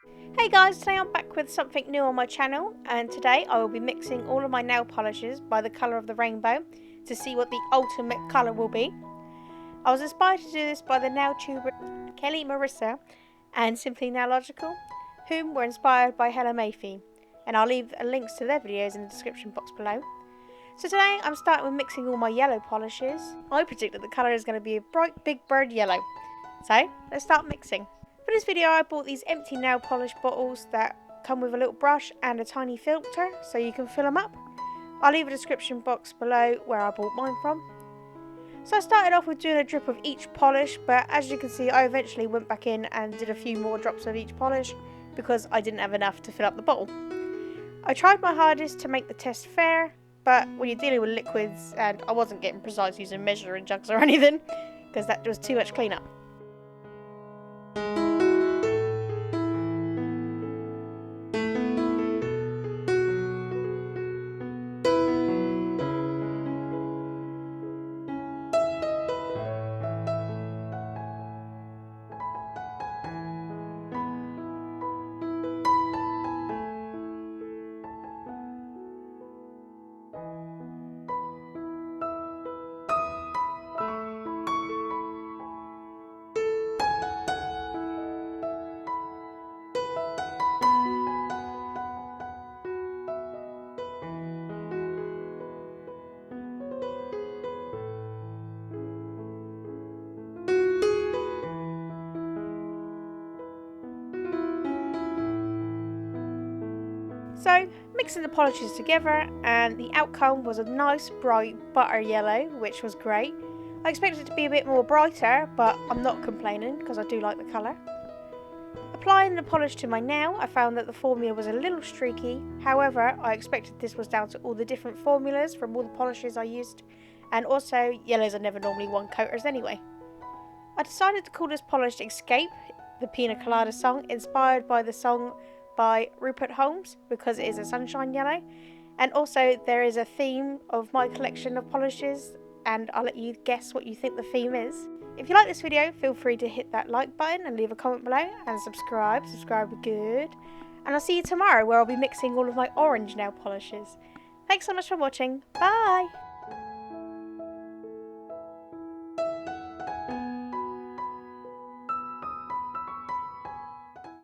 Hey guys, today I'm back with something new on my channel, and today I will be mixing all of my nail polishes by the colour of the rainbow to see what the ultimate colour will be. I was inspired to do this by the nail tuber Kelly Marissa and Simply Nailogical, whom were inspired by Hella Mayfi, and I'll leave links to their videos in the description box below. So today I'm starting with mixing all my yellow polishes. I predict that the colour is going to be a bright big bird yellow. So let's start mixing. For this video I bought these empty nail polish bottles that come with a little brush and a tiny filter so you can fill them up. I'll leave a description box below where I bought mine from. So I started off with doing a drip of each polish, but as you can see I eventually went back in and did a few more drops of each polish because I didn't have enough to fill up the bottle. I tried my hardest to make the test fair, but when you're dealing with liquids, and I wasn't getting precise using measuring jugs or anything because that was too much cleanup. So, mixing the polishes together, and the outcome was a nice bright butter yellow, which was great. I expected it to be a bit more brighter, but I'm not complaining because I do like the colour. Applying the polish to my nail, I found that the formula was a little streaky. However, I expected this was down to all the different formulas from all the polishes I used, and also yellows are never normally one coaters anyway. I decided to call this polish Escape, the Pina Colada song, inspired by the song by Rupert Holmes because it is a sunshine yellow, and also there is a theme of my collection of polishes, and I'll let you guess what you think the theme is. If you like this video, feel free to hit that like button and leave a comment below, and subscribe would be good, and I'll see you tomorrow where I'll be mixing all of my orange nail polishes. Thanks so much for watching, bye!